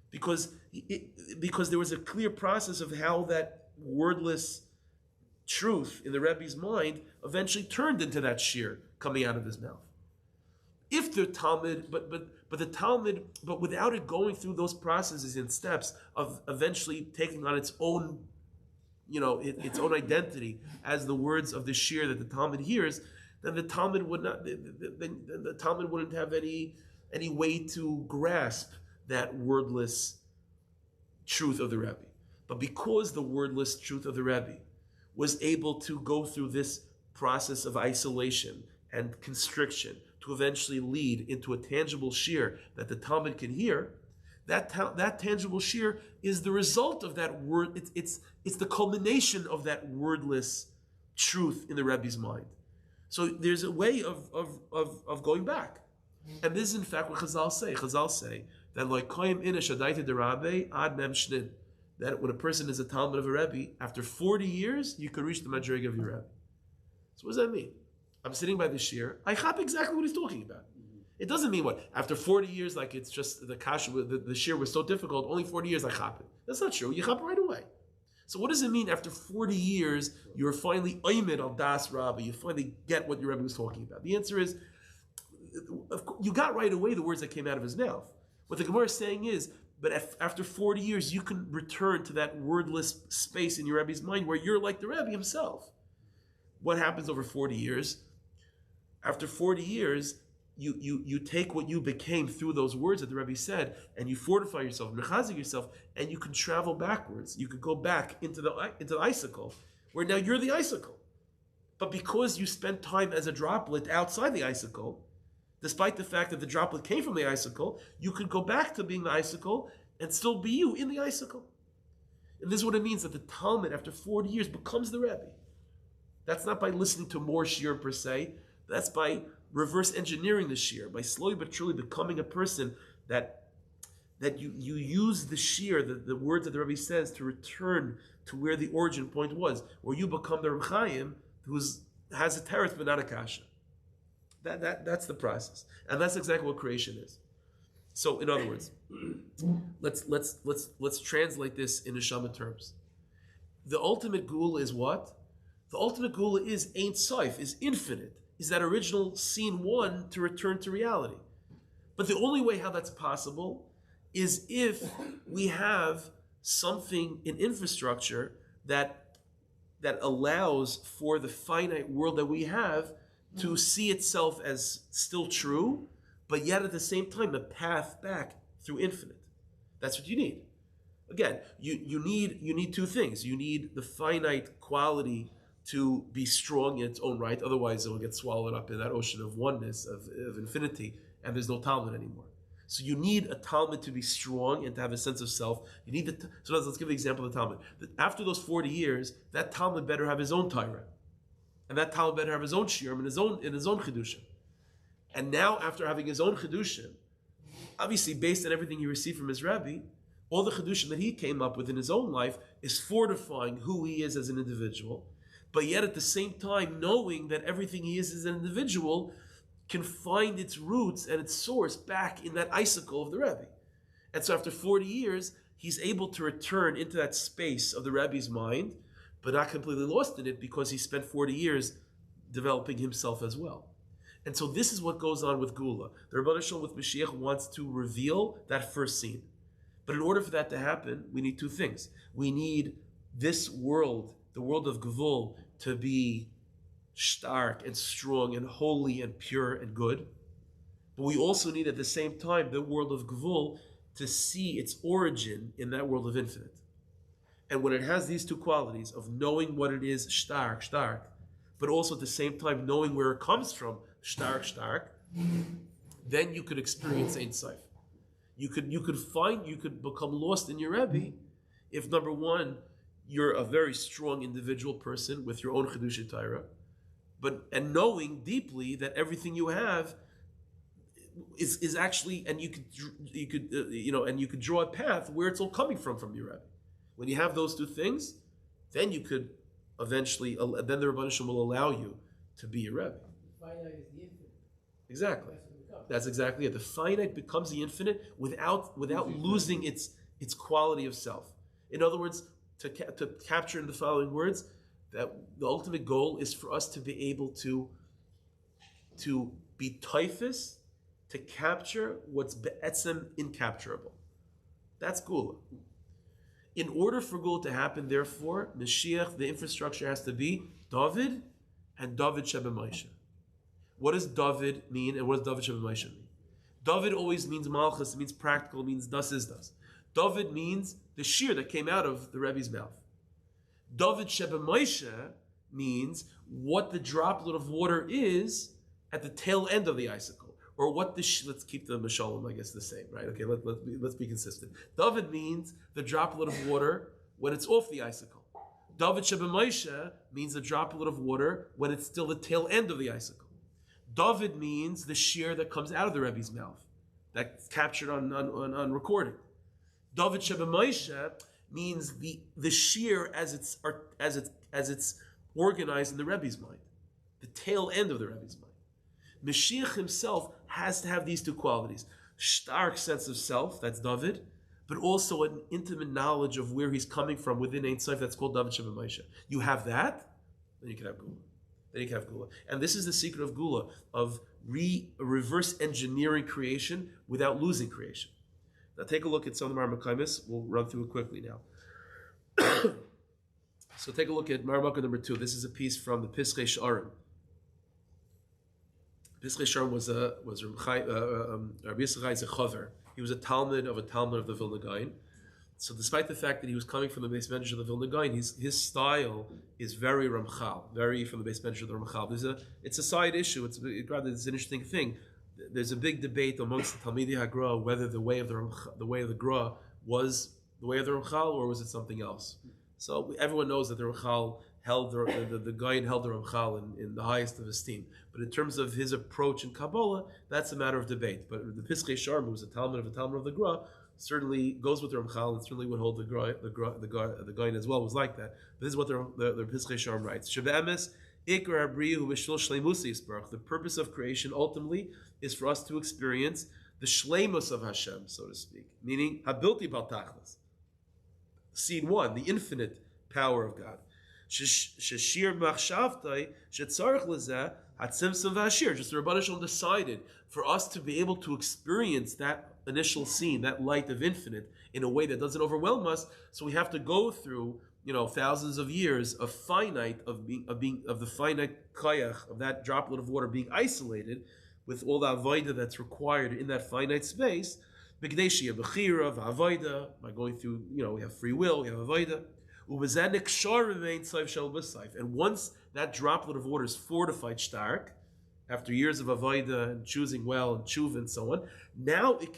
because there was a clear process of how that wordless truth in the Rebbe's mind eventually turned into that shear coming out of his mouth. If the Talmud, but without it going through those processes and steps of eventually taking on its own, you know, its own identity as the words of the shear that the Talmud hears, then the Talmud would not. Then the Talmud wouldn't have any way to grasp that wordless truth of the Rebbe. But because the wordless truth of the Rebbe was able to go through this process of isolation and constriction to eventually lead into a tangible shear that the Talmud can hear, that tangible shear is the result of that word. It's the culmination of that wordless truth in the Rebbe's mind. So there's a way of going back. And this is in fact what Chazal say. Chazal say that like koyim ina shadaita derabe ad mem shnin, that when a person is a Talmud of a Rebbe, after 40 years you could reach the madriga of your Rebbe. So what does that mean? I'm sitting by the shear. I chap exactly what he's talking about. It doesn't mean what after 40 years, like it's just the kasha, the shear was so difficult. Only 40 years I chap it. That's not true. You chap it right away. So what does it mean after 40 years you're finally oimid al das Rabbi? You finally get what your Rebbe was talking about. The answer is, you got right away the words that came out of his mouth. What the Gemara is saying is, but after 40 years, you can return to that wordless space in your Rebbe's mind where you're like the Rebbe himself. What happens over 40 years? After 40 years, you take what you became through those words that the Rebbe said, and you fortify yourself, mechazik yourself, and you can travel backwards. You could go back into the icicle, where now you're the icicle. But because you spent time as a droplet outside the icicle, despite the fact that the droplet came from the icicle, you could go back to being the icicle and still be you in the icicle. And this is what it means that the Talmud, after 40 years, becomes the Rebbe. That's not by listening to more shiur per se. That's by reverse engineering the shiur, by slowly but surely becoming a person that you use the shiur, the words that the Rebbe says, to return to where the origin point was, where you become the Reb Chaim who has a teretz but not a kasha. That's the process, and that's exactly what creation is. So, in other words, let's translate this in neshama terms. The ultimate gula is what? The ultimate gula is Ein Sof, is infinite, is that original scene one to return to reality. But the only way how that's possible is if we have something in infrastructure that allows for the finite world that we have to see itself as still true, but yet at the same time a path back through infinite. That's what you need. Again, you need two things. You need the finite quality to be strong in its own right, otherwise it will get swallowed up in that ocean of oneness, of infinity, and there's no Talmud anymore. So you need a Talmud to be strong and to have a sense of self. You need so let's give the example of the Talmud. After those 40 years, that Talmud better have his own Torah, and that Talmud better have his own shiurim and his own chidushim. And now, after having his own chidushim, obviously based on everything he received from his Rebbe, all the chidushim that he came up with in his own life is fortifying who he is as an individual, but yet at the same time knowing that everything he is as an individual can find its roots and its source back in that icicle of the Rebbe. And so after 40 years, he's able to return into that space of the Rebbe's mind, but not completely lost in it because he spent 40 years developing himself as well. And so this is what goes on with Gula. The Rebbeinu Shalom with Moshiach wants to reveal that first scene. But in order for that to happen, we need two things. We need this world, the world of Gevul, to be stark and strong and holy and pure and good. But we also need at the same time the world of Gevul to see its origin in that world of infinite. And when it has these two qualities of knowing what it is, stark, but also at the same time knowing where it comes from, stark, then you could experience Ein Sof. You could become lost in your Rebbe if, number one, you're a very strong individual person with your own Chidusha Torah, and knowing deeply that everything you have is actually, and you could draw a path where it's all coming from your Rebbe. When you have those two things, then you could eventually, then the Rebbeinu Shalom will allow you to be your Rebbe. Finite is the infinite. Exactly. That's exactly it. The finite becomes the infinite without losing its quality of self. In other words, to capture in the following words, that the ultimate goal is for us to be able to be typhus, to capture what's be'etzem incapturable. That's Gula. In order for Gula to happen, therefore, Mashiach, the infrastructure has to be David and David Sheba Moshe. What does David mean and what does David Sheba Moshe mean? David always means Malchus, it means practical, it means das is das. David means the shear that came out of the Rebbe's mouth. David Sheba Moshe means what the droplet of water is at the tail end of the icicle, or what let's keep the Mashalom, I guess, the same, right? Okay, let's be consistent. David means the droplet of water when it's off the icicle. David Sheba Moshe means the droplet of water when it's still the tail end of the icicle. David means the shear that comes out of the Rebbe's mouth, that's captured on recording. David Sheba Moshe means the shear as it's organized in the Rebbe's mind, the tail end of the Rebbe's mind. Mashiach himself has to have these two qualities: stark sense of self, that's David, but also an intimate knowledge of where he's coming from within Ein Sof, that's called David Sheba Moshe. You have that, then you can have Gula. And this is the secret of Gula, of reverse engineering creation without losing creation. Now take a look at some of the Marmakaimis. We'll run through it quickly now. So take a look at Marmakah number 2. This is a piece from the Pischei Sh'arim. Pischei Sh'arim was Rabbi Yisrael Zechaver. He was a Talmud of the Vilna Gaon. So despite the fact that he was coming from the base medrash of the Vilna Gaon, his style is very Ramchal, very from the base medrash of the Ramchal. It's a side issue. It's an interesting thing. There's a big debate amongst the Talmidei HaGra whether the way of the Gra was the way of the Ramchal, or was it something else? So everyone knows that the Ramchal held the Goyen held the Ramchal in the highest of esteem. But in terms of his approach in Kabbalah, that's a matter of debate. But the Pischei Sharm, who was a Talmud of the Gra, certainly goes with the Ramchal and certainly would hold the Goyen as well, was like that. But this is what the Pischei Sharm writes. The purpose of creation ultimately is for us to experience the shleimus of Hashem, so to speak, meaning habilti bal tachlis. Scene one, the infinite power of God. Sheshir machshavtai shetzarich lezeh hatzimtzum v'ashir. Just the Rebbeinu Shalom decided for us to be able to experience that initial scene, that light of infinite, in a way that doesn't overwhelm us. So we have to go through, thousands of years of finite of the finite kayach of that droplet of water being isolated, with all the avodah that's required in that finite space. B'gdei b'chira v'avodah, by going through, we have free will, we have avodah. And once that droplet of water is fortified stark, after years of avodah and choosing well and tshuva and so on, now it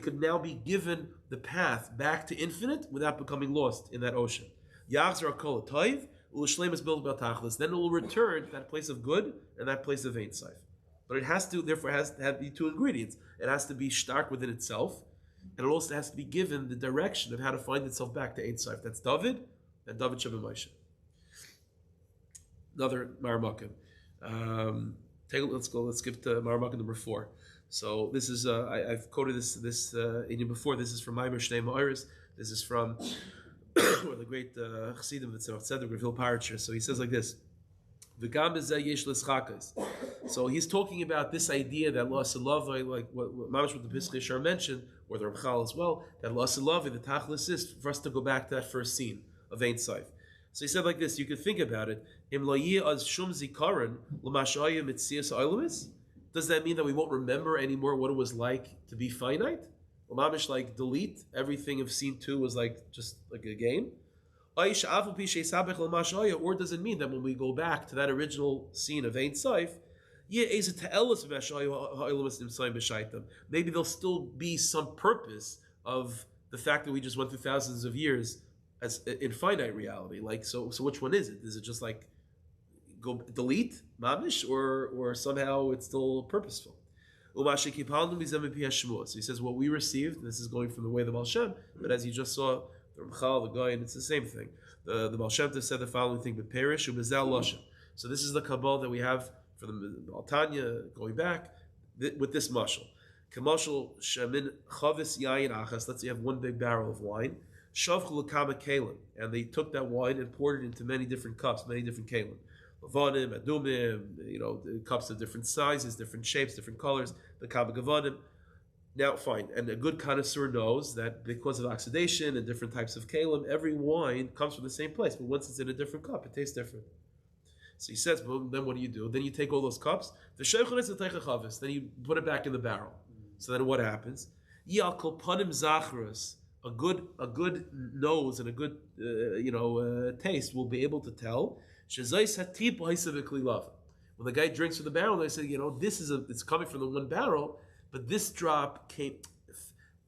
could now be given the path back to infinite without becoming lost in that ocean. Then it will return to that place of good and that place of Ein Sof. But it has to have the two ingredients. It has to be stark within itself, and it also has to be given the direction of how to find itself back to Ein Sof. That's David and David Shabbat Moshe. Another Maramakim. Let's skip to Maramakim number 4. So this is I've quoted this in you before. This is from Maimer Shnei Ma'aris. This is from or the great Chassidim Tzedek Tzedek Rav Parcher. So he says like this: V'gam b'zeh yesh l'schakas. So he's talking about this idea that La'asalavai, like what Mamash with the Pischei Sharm mentioned, or the Ramchal as well, that La'asalavai, the Tachlis is for us to go back to that first scene of Ein Sof. So he said like this: you could think about it. Im lo yeh az shum zikaron l'mashaya mitzias ha'olamis. Does that mean that we won't remember anymore what it was like to be finite? Mamish, like delete everything of scene 2 was like just like a game? Or does it mean that when we go back to that original scene of Ein Sof, maybe there'll still be some purpose of the fact that we just went through thousands of years as in finite reality? Like, so which one is it? Is it just like go delete mamish, or somehow it's still purposeful? So he says what we received. This is going from the way of the Baal Shem, but as you just saw, the Ramchal, the Goyen, it's the same thing. The Baal Shem Tov said the following thing: "Beperish u'bezel loshem." So this is the Kabbalah that we have for the Baal Tanya going back with this mashal. Kamashal shemin chavis yayin achas. Let's say you have one big barrel of wine. Shavchu l'kama kelim, and they took that wine and poured it into many different cups, many different kelim. Lavanim, adumim, cups of different sizes, different shapes, different colors, the kama gavanim. Now, fine, and a good connoisseur knows that because of oxidation and different types of kalim, every wine comes from the same place, but once it's in a different cup, it tastes different. So he says, well, then what do? Then you take all those cups, then you put it back in the barrel. So then what happens? A good nose and a good taste will be able to tell. When the guy drinks from the barrel, they say, it's coming from the one barrel, but this drop came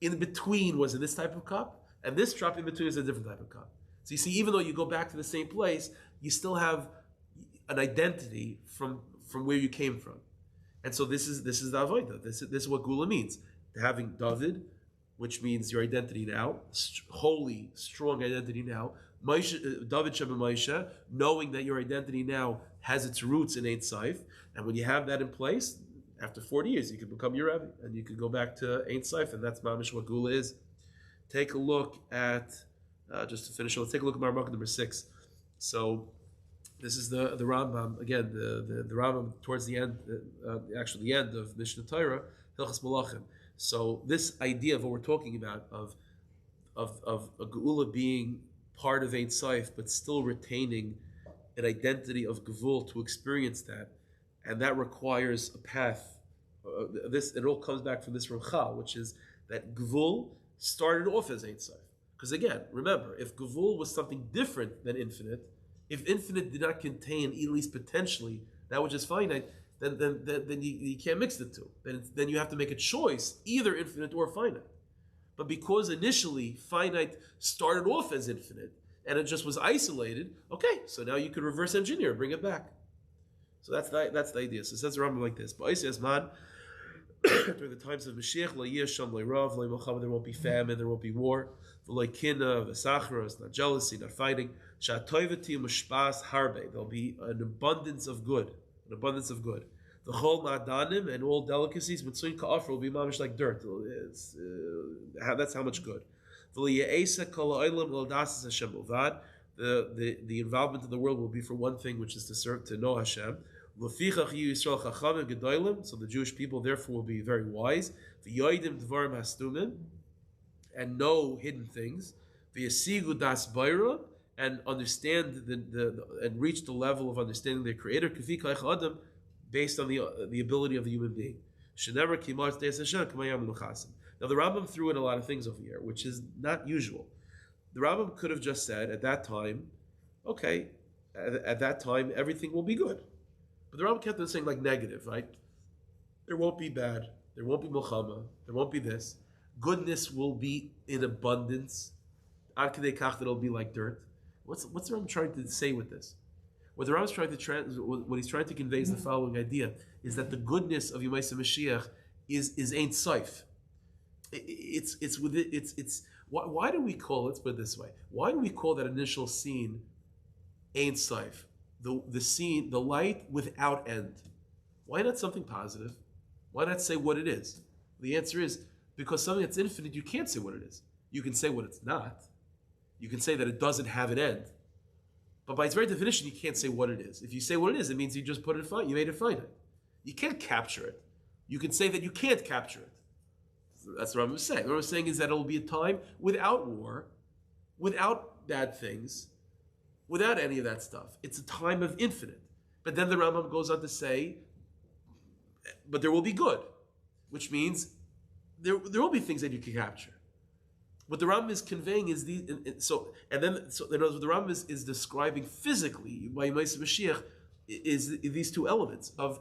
in between, was in this type of cup, and this drop in between is a different type of cup. So you see, even though you go back to the same place, you still have an identity from where you came from. And so this is the avodah. This is what Gula means. Having David, which means your identity now, holy, strong identity now. David Shabbat Moshe, knowing that your identity now has its roots in Ein Sof, and when you have that in place, after 40 years, you can become your Rebbe, and you can go back to Ein Sof, and that's mamish what Gula is. Take a look at, just to finish, let's take a look at Maramakim number 6. So this is the Rambam, again, the Rambam towards the end, actually the end of Mishnah Torah, Hilchos Malachim. So this idea of what we're talking about, of a Geula being part of Ein Sof, but still retaining an identity of Gevul to experience that, and that requires a path. It all comes back from this Ramchal, which is that Gevul started off as Ein Sof. Because again, remember, if Gevul was something different than infinite, if infinite did not contain, at least potentially, that which is finite, then you can't mix the two. Then you have to make a choice, either infinite or finite. But because initially finite started off as infinite and it just was isolated, okay, so now you could reverse engineer, bring it back. So that's the idea. So it says the Rambam like this: during the times of Mashiach, there won't be famine, there won't be war, not jealousy, not fighting. There'll be an abundance of good, The whole ma'adanim and all delicacies, mitzuin ka'afar, will be mamish like dirt. That's how much good. The involvement in the world will be for one thing, which is to serve, to know Hashem. So the Jewish people therefore will be very wise. And know hidden things. And understand and reach the level of understanding their Creator based on the ability of the human being. Now the Rambam threw in a lot of things over here, which is not usual. The Rambam could have just said at that time, okay, at that time everything will be good. But the Rambam kept on saying like negative, right? There won't be bad, there won't be milchama, there won't be this. Goodness will be in abundance. Ad kedei kach, it'll be like dirt. What's the Rambam trying to say with this? What the Rambam is trying to what he's trying to convey is the following idea: is that the goodness of Yemais Mashiach is Ein Sof. It's why do we call, let's put it this way, why do we call that initial scene Ein Sof? The scene, the light without end. Why not something positive? Why not say what it is? The answer is because something that's infinite, you can't say what it is. You can say what it's not. You can say that it doesn't have an end. But by its very definition, you can't say what it is. If you say what it is, it means you just put it fine. You made it finite. You can't capture it. You can say that you can't capture it. That's what I'm saying. What I'm saying is that it will be a time without war, without bad things, without any of that stuff. It's a time of infinite. But then the Rambam goes on to say, but there will be good, which means there will be things that you can capture. What the Rambam is conveying is the in other words, what the Rambam is describing physically by Yemais Mashiach is these two elements of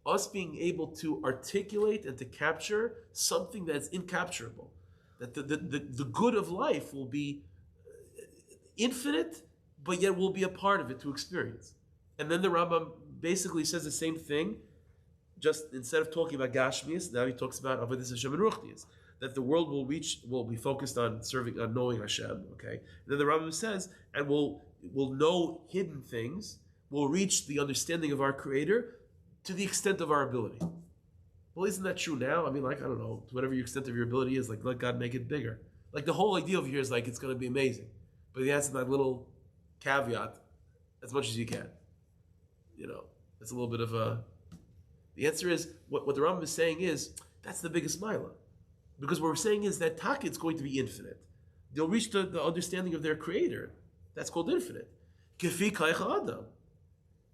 us being able to articulate and to capture something that's incapturable. That the good of life will be infinite, but yet will be a part of it to experience. And then the Rambam basically says the same thing, just instead of talking about Gashmias, now he talks about Avodas Hashem and Ruchnias. That the world will be focused on serving, on knowing Hashem. Okay. And then the Rambam says, and we'll know hidden things. We'll reach the understanding of our Creator to the extent of our ability. Well, isn't that true now? I mean, like, I don't know, to whatever your extent of your ability is, like, let God make it bigger. Like, the whole idea over here is like it's going to be amazing, but he has that little caveat, as much as you can. You know, it's a little bit of a. The answer is what the Rambam is saying is that's the biggest milah. Because what we're saying is that Taka, it's going to be infinite. They'll reach the understanding of their Creator. That's called infinite. Kefi kaicha adam.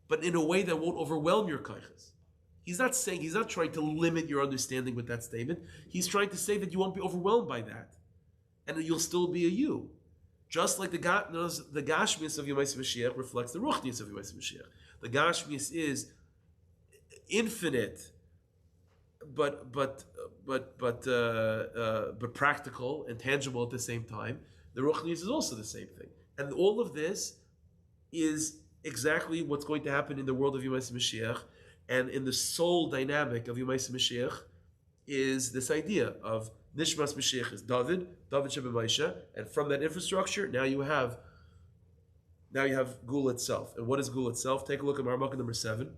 But in a way that won't overwhelm your kaichas. He's not trying to limit your understanding with that statement. He's trying to say that you won't be overwhelmed by that. And that you'll still be a you. Just like the Gashmias of Yemais Mashiach reflects the Ruchnias of Yemais Mashiach. The Gashmias is infinite, but practical and tangible at the same time. The Ruchnius is also the same thing. And all of this is exactly what's going to happen in the world of Yemais Mashiach, and in the soul dynamic of Yemais Mashiach is this idea of Nishmas Mashiach is David Sheba Moshe, and from that infrastructure, now you have Gula itself. And what is Gula itself? Take a look at Marmukah number 7.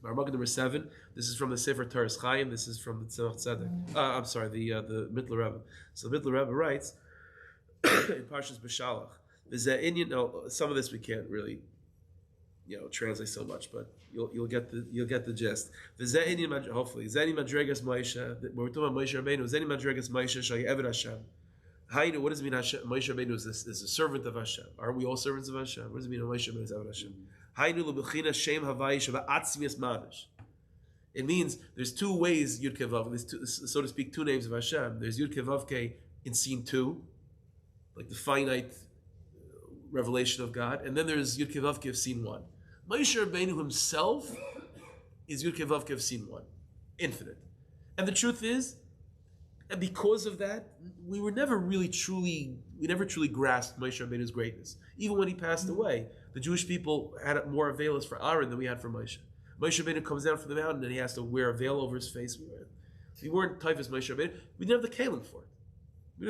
Marmukah number 7. This is from the Sefer Taras Chaim. This is from the Tzemach Tzedek. The Mittler Rebbe. So the Mittler Rebbe writes in Parshas B'Shalach. Some of this we can't really, translate so much, but you'll get the gist. Hopefully, Zeni Madregas Moshe. When we're talking about Moshe Rabbeinu, Zeni Madregas Moshe Shai Eved Hashem. Hainu, what does it mean? Moshe Rabbeinu is a servant of Hashem. Aren't we all servants of Hashem? What does it mean? Moshe Rabbeinu is Eved Hashem. It means there's two ways Yud Kei Vav. There's so to speak, two names of Hashem. There's Yud Kei Vav Kei in scene 2, like the finite revelation of God, and then there's Yud Kei Vav Kei of scene 1. Moshe Rabbeinu himself is Yud Kei Vav Kei of scene 1, infinite. And the truth is, And because of that, we never truly grasped Moshe Rabbeinu's greatness. Even when he passed away, the Jewish people had more veils for Aaron than we had for Moshe. Moshe Rabbeinu comes down from the mountain and he has to wear a veil over his face. We weren't typhus Moshe Rabbeinu. We didn't have the kalim for it. The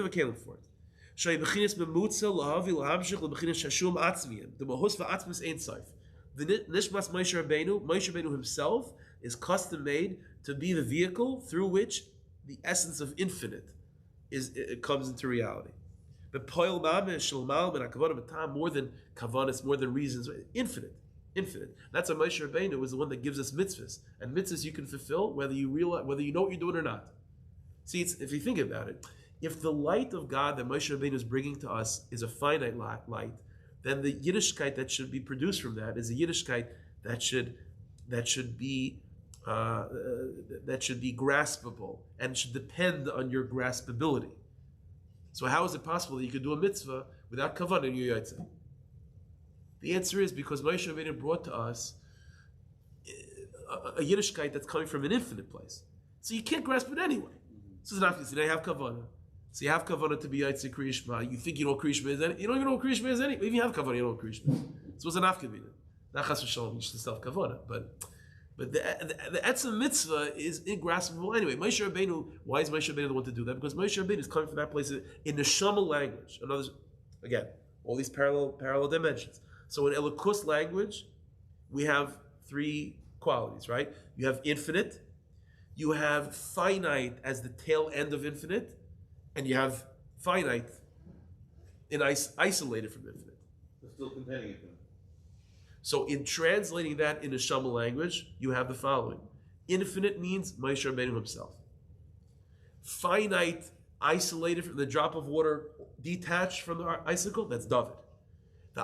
Nishmas Moshe Rabbeinu himself is custom made to be the vehicle through which the essence of infinite it comes into reality. But poil mamish shalmal ben hakavana b'tam, more than kavanas, more than reasons, infinite. That's why Moshe Rabbeinu is the one that gives us mitzvahs, and mitzvahs you can fulfill whether you know what you're doing or not. See, if you think about it, if the light of God that Moshe Rabbeinu is bringing to us is a finite light, then the Yiddishkeit that should be produced from that is a Yiddishkeit that should be graspable and should depend on your graspability. So how is it possible that you could do a mitzvah without kavanah in your yaitze? The answer is because Moshe Rabbeinu brought to us a Yiddishkeit that's coming from an infinite place. So you can't grasp it anyway. So it's not, now you have kavanah. So you have kavanah to be yaitze kriyishma. You think you know what kriyishma is. You don't even know what kriyishma is anyway. If you have kavanah, you know what kriyishma is. So it's an afkavina. Not chas v'shalom, you should still have kavanah. But the etzem mitzvah is ingraspable anyway. Moshe Rabbeinu, why is Moshe Rabbeinu the one to do that? Because Moshe Rabbeinu is coming from that place in the Neshama language. Again, all these parallel dimensions. So in Elokus language, we have three qualities, right? You have infinite, you have finite as the tail end of infinite, and you have finite isolated from infinite. But still containing it. So in translating that in a Shama language, you have the following. Infinite means Moshe Rabbeinu himself. Finite, isolated from the drop of water, detached from the icicle, that's David. The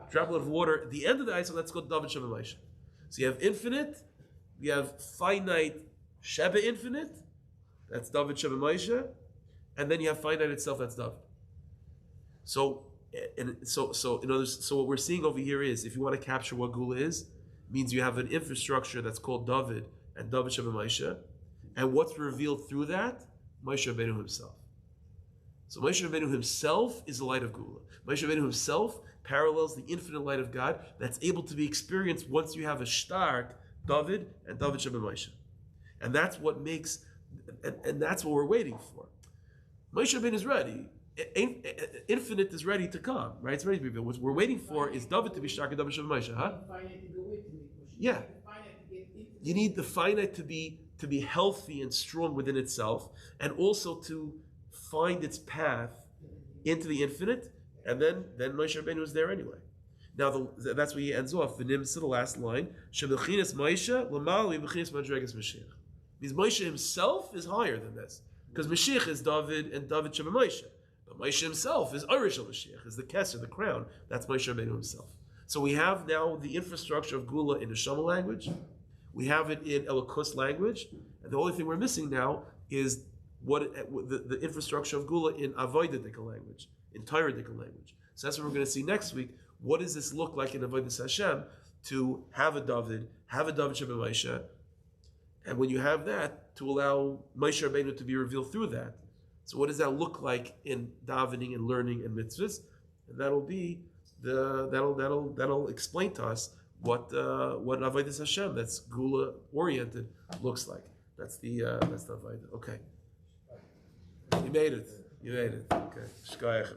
droplet of water, at the end of the icicle, that's called David Sheba Moshe. So you have infinite, you have finite, Sheba infinite, that's David Sheba Moshe, and then you have finite itself, that's David. So what we're seeing over here is, if you want to capture what Gula is, it means you have an infrastructure that's called David and David Sheba Moshe, and what's revealed through that? Moshe Rabbeinu himself. So Moshe Rabbeinu himself is the light of Gula. Moshe Rabbeinu himself parallels the infinite light of God that's able to be experienced once you have a stark David and David Sheba Moshe. And that's what makes, and that's what we're waiting for. Moshe Rabbeinu is ready. Infinite is ready to come, right? It's ready to be built. What we're waiting for is David to be stark and David Sheba Moshe, huh? Yeah. You need the finite to be healthy and strong within itself, and also to find its path into the infinite, and then Moshe Rabbeinu is there anyway. Now that's where he ends off. The Nims to the last line. Shebechinas Moshe l'mal bechinas madregas Moshiach. Means Moshe himself is higher than this, because Moshiach is David and David Sheba Moshe. But Moshe himself is Arish Mashiach, is the Kesser, the crown. That's Moshe Rabbeinu himself. So we have now the infrastructure of Gula in the Shema language. We have it in Elokus language. And the only thing we're missing now is the infrastructure of Gula in Avodah language, in Torah language. So that's what we're going to see next week. What does this look like in Avodah Hashem to have a David Sheba Moshe, and when you have that, to allow Moshe Rabbeinu to be revealed through that. So what does that look like in davening and learning and mitzvahs? And that'll be that'll explain to us what Avodas Hashem that's Gula oriented looks like. That's the Avodah. Okay. You made it. Okay. Shkayach.